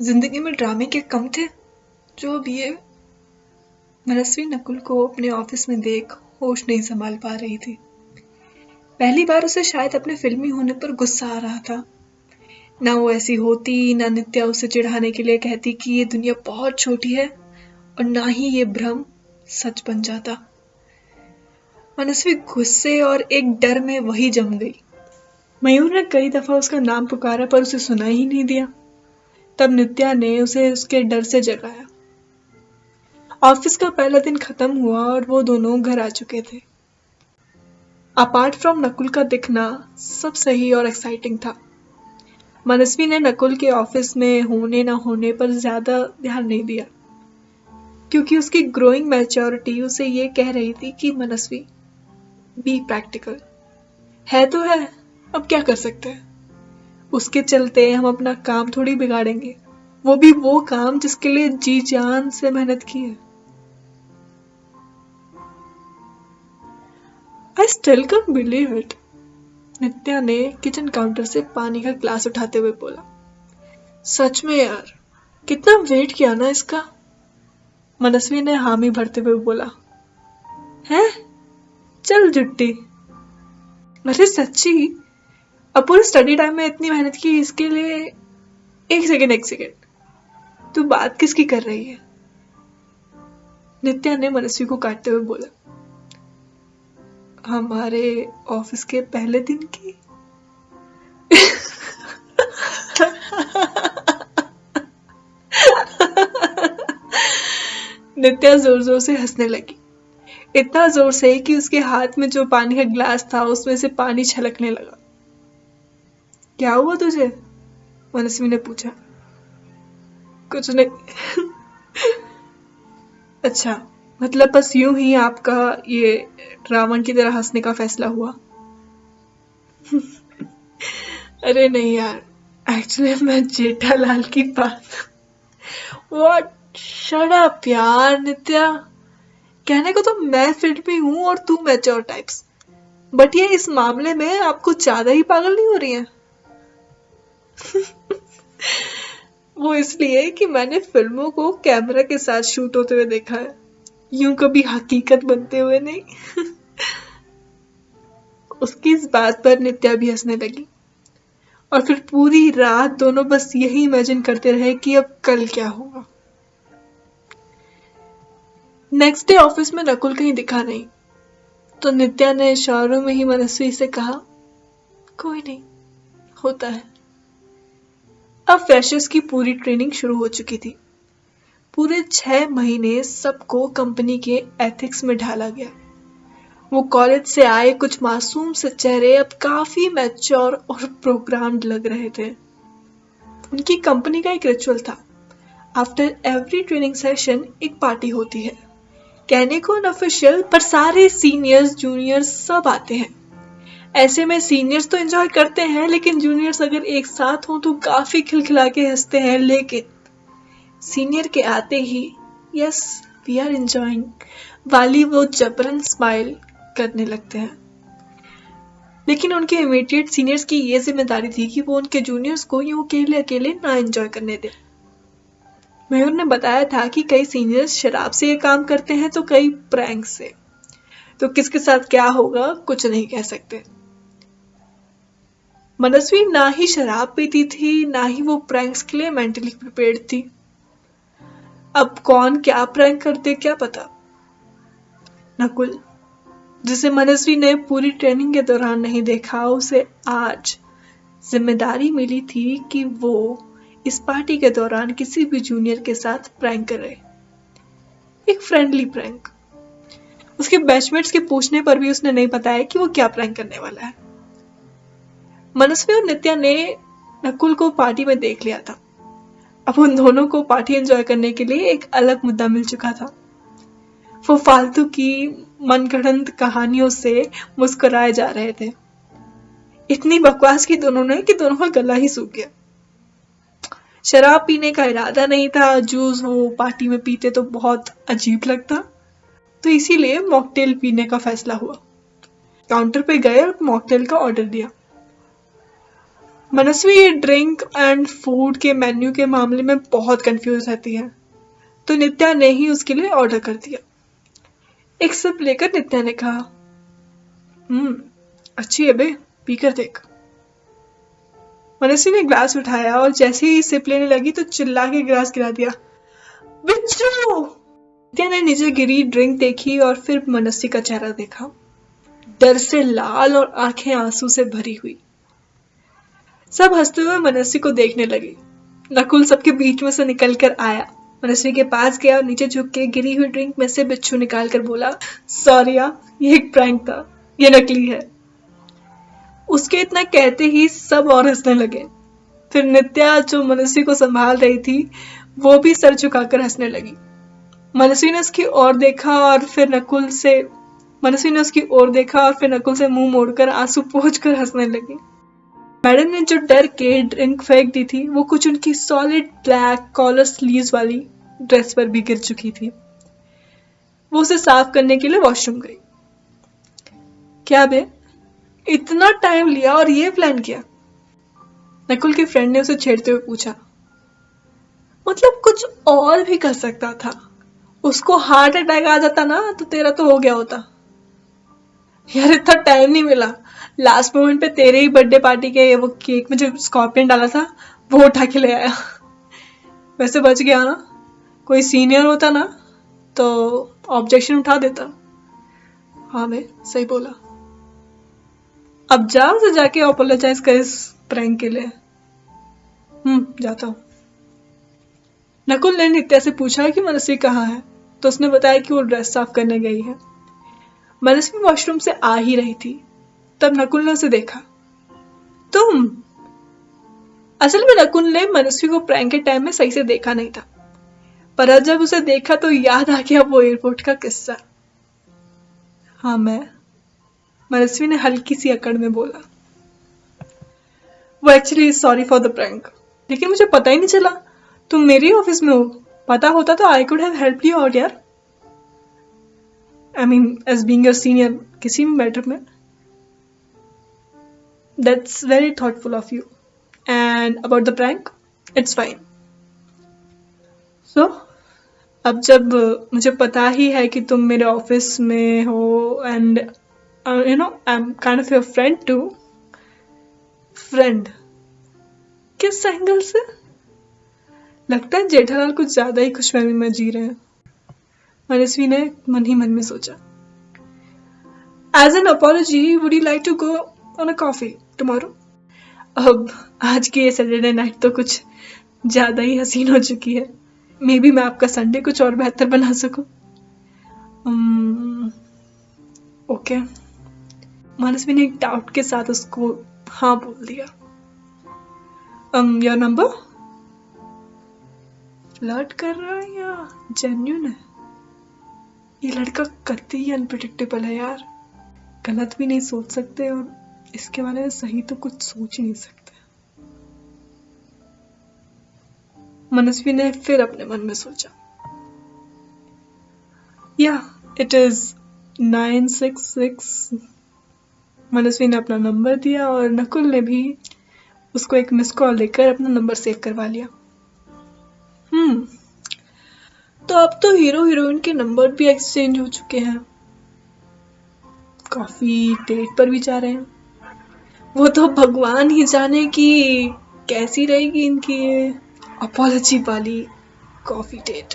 जिंदगी में ड्रामे क्या कम थे जो अब ये। मनस्वी नकुल को अपने ऑफिस में देख होश नहीं संभाल पा रही थी। पहली बार उसे शायद अपने फिल्मी होने पर गुस्सा आ रहा था। ना वो ऐसी होती, ना नित्या उसे चिढ़ाने के लिए कहती कि ये दुनिया बहुत छोटी है, और ना ही ये भ्रम सच बन जाता। मनस्वी गुस्से और एक डर में वही जम गई। मयूर ने कई दफा उसका नाम पुकारा पर उसे सुनाई ही नहीं दिया। तब नित्या ने उसे उसके डर से जगाया। ऑफिस का पहला दिन खत्म हुआ और वो दोनों घर आ चुके थे। अपार्ट फ्रॉम नकुल का दिखना सब सही और एक्साइटिंग था। मनस्वी ने नकुल के ऑफिस में होने ना होने पर ज्यादा ध्यान नहीं दिया, क्योंकि उसकी ग्रोइंग मैच्योरिटी उसे ये कह रही थी कि मनस्वी, बी प्रैक्टिकल। है तो है, अब क्या कर सकते हैं। उसके चलते हम अपना काम थोड़ी बिगाड़ेंगे, वो भी वो काम जिसके लिए जी जान से मेहनत की है। I still can't believe it. नित्या ने किचन काउंटर से पानी का ग्लास उठाते हुए बोला। सच में यार, कितना वेट किया ना इसका। मनस्वी ने हामी भरते हुए बोला। है? चल जुट्टी। अरे सच्ची, अब पूरे स्टडी टाइम में इतनी मेहनत की इसके लिए। एक सेकेंड, तू बात किसकी कर रही है? नित्या ने मनस्वी को काटते हुए बोला। हमारे ऑफिस के पहले दिन की। नित्या जोर जोर से हंसने लगी, इतना जोर से कि उसके हाथ में जो पानी का ग्लास था उसमें से पानी छलकने लगा। क्या हुआ तुझे? मनस्वी ने पूछा। कुछ नहीं। अच्छा, मतलब बस यूं ही आपका ये रावण की तरह हंसने का फैसला हुआ? अरे नहीं यार, एक्चुअली मैं जेठालाल की बात। व्हाट? शट अप यार नित्या। कहने को तो मैं फिट भी हूं और तू मैच्योर टाइप्स, बट ये इस मामले में आपको ज्यादा ही पागल नहीं हो रही है? वो इसलिए कि मैंने फिल्मों को कैमरा के साथ शूट होते हुए देखा है, यूं कभी हकीकत बनते हुए नहीं। उसकी इस बात पर नित्या भी हंसने लगी, और फिर पूरी रात दोनों बस यही इमेजिन करते रहे कि अब कल क्या होगा। नेक्स्ट डे ऑफिस में नकुल कहीं दिखा नहीं, तो नित्या ने इशारों में ही मनस्वी से कहा, कोई नहीं, होता है। अब फ्रेशर्स की पूरी ट्रेनिंग शुरू हो चुकी थी। पूरे 6 महीने सबको कंपनी के एथिक्स में ढाला गया। वो कॉलेज से आए कुछ मासूम से चेहरे अब काफी मैच्योर और प्रोग्राम्ड लग रहे थे। उनकी कंपनी का एक रिचुअल था, आफ्टर एवरी ट्रेनिंग सेशन एक पार्टी होती है। कहने को अनऑफिशियल, पर सारे सीनियर्स जूनियर्स सब आते हैं। ऐसे में सीनियर्स तो एंजॉय करते हैं, लेकिन जूनियर्स अगर एक साथ हों तो काफी खिलखिला के हंसते हैं। लेकिन सीनियर के आते ही यस वी आर एंजॉइंग वाली वो जबरन स्माइल करने लगते हैं। लेकिन उनके इमीडिएट सीनियर्स की ये जिम्मेदारी थी कि वो उनके जूनियर्स को यूं अकेले अकेले ना एंजॉय करने दें। मयूर ने बताया था कि कई सीनियर्स शराब से ये काम करते हैं तो कई प्रैंक से, तो किसके साथ क्या होगा कुछ नहीं कह सकते। मनस्वी ना ही शराब पीती थी, ना ही वो प्रैंक्स के लिए मेंटली प्रिपेयर्ड थी। अब कौन क्या प्रैंक करते क्या पता। नकुल, जिसे मनस्वी ने पूरी ट्रेनिंग के दौरान नहीं देखा, उसे आज जिम्मेदारी मिली थी कि वो इस पार्टी के दौरान किसी भी जूनियर के साथ प्रैंक करे, एक फ्रेंडली प्रैंक। उसके बैचमेट्स के पूछने पर भी उसने नहीं बताया कि वो क्या प्रैंक करने वाला है। मनस्वी और नित्या ने नकुल को पार्टी में देख लिया था। अब उन दोनों को पार्टी एंजॉय करने के लिए एक अलग मुद्दा मिल चुका था। वो फालतू की मनगढ़ंत कहानियों से मुस्कुराए जा रहे थे। इतनी बकवास की दोनों ने कि दोनों का गला ही सूख गया। शराब पीने का इरादा नहीं था, जूस वो पार्टी में पीते तो बहुत अजीब लगता, तो इसीलिए मॉकटेल पीने का फैसला हुआ। काउंटर पे गए और मॉकटेल का ऑर्डर दिया। मनस्वी ड्रिंक एंड फूड के मेन्यू के मामले में बहुत कंफ्यूज रहती है, तो नित्या ने ही उसके लिए ऑर्डर कर दिया। एक सिप लेकर नित्या ने कहा, अच्छी है बे, पीकर देख। मनस्वी ने ग्लास उठाया और जैसे ही सिप लेने लगी तो चिल्ला के गिलास गिरा दिया। बिच्छू! नित्या ने नीचे गिरी ड्रिंक देखी और फिर मनस्वी का चेहरा देखा, डर से लाल और आंखें आंसू से भरी हुई। सब हंसते हुए मनस्वी को देखने लगे। नकुल सबके बीच में से निकल कर आया, मनस्वी के पास गया और नीचे झुक के गिरी हुई ड्रिंक में से बिच्छू निकाल कर बोला, सॉरी यार, ये एक प्रैंक था, ये नकली है। उसके इतना कहते ही सब और हंसने लगे। फिर नित्या जो मनस्वी को संभाल रही थी वो भी सर झुकाकर हंसने लगी। मनस्वी ने उसकी ओर देखा और फिर नकुल से मुंह मोड़कर आंसू पोंछकर हंसने लगी। मैडम ने जो डर के ड्रिंक फेंक दी थी वो कुछ उनकी सॉलिड ब्लैक कॉलर स्लीव्स वाली ड्रेस पर भी गिर चुकी थी। वो उसे साफ करने के लिए वॉशरूम गई। क्या बे, इतना टाइम लिया और ये प्लान किया? नकुल के फ्रेंड ने उसे छेड़ते हुए पूछा। मतलब कुछ और भी कर सकता था, उसको हार्ट अटैक आ जाता ना तो तेरा तो हो गया होता। यार इतना टाइम नहीं मिला, लास्ट मोमेंट पे तेरे ही बर्थडे पार्टी के वो केक में जो स्कॉर्पियन डाला था वो उठा के ले आया। वैसे बच गया ना, कोई सीनियर होता ना तो ऑब्जेक्शन उठा देता। हाँ मैं सही बोला। अब जाओ तो जाके अपोलोजाइज कर इस प्रैंक के लिए। जाता हूँ। नकुल ने नित्या से पूछा कि मनस्वी कहाँ है, तो उसने बताया कि वो ड्रेस साफ करने गई है। मनस्वी वॉशरूम से आ ही रही थी, तब नकुल ने उसे देखा। तुम? असल में नकुल ने मनस्वी को प्रैंक के टाइम में सही से देखा नहीं था, पर जब उसे देखा तो याद आ गया वो एयरपोर्ट का किस्सा। हाँ मैं, मनस्वी ने हल्की सी अकड़ में बोला। वो actually sorry for the prank, लेकिन मुझे पता ही नहीं चला तुम मेरे ऑफिस में हो। पता होता तो I could have help you out यार। I mean as being your senior किसी भी मैटर में। That's very thoughtful of you, and about the prank it's fine. So अब जब मुझे पता ही है कि तुम मेरे ऑफिस में हो and you know I am kind of your friend too. Friend किस एंगल से? लगता है जेठालाल कुछ ज्यादा ही खुशफहमी में जी रहे हैं, मनस्वी ने मन ही मन में सोचा। As an apology would you like to go on a coffee tomorrow? अब आज की ये सैटरडे नाइट तो कुछ ज्यादा ही हसीन हो चुकी है, मे बी मैं आपका संडे कुछ और बेहतर बना सकूं। ओके। मनस्वी ने एक डाउट के साथ उसको हाँ बोल दिया। Your number? फ्लर्ट कर रहा है या जेन्युइन है? ये लड़का कतई ही अनप्रेडिक्टेबल है यार, गलत भी नहीं सोच सकते और इसके बारे में सही तो कुछ सोच ही नहीं सकते। मनस्वी ने फिर अपने मन में सोचा। या इट इज 966। मनस्वी ने अपना नंबर दिया और नकुल ने भी उसको एक मिस कॉल देकर अपना नंबर सेव करवा लिया। तो अब तो हीरो हीरोइन के नंबर भी एक्सचेंज हो चुके हैं, कॉफी डेट पर भी जा रहे हैं। वो तो भगवान ही जाने कि कैसी रहेगी इनकी अपॉलजी वाली कॉफी डेट।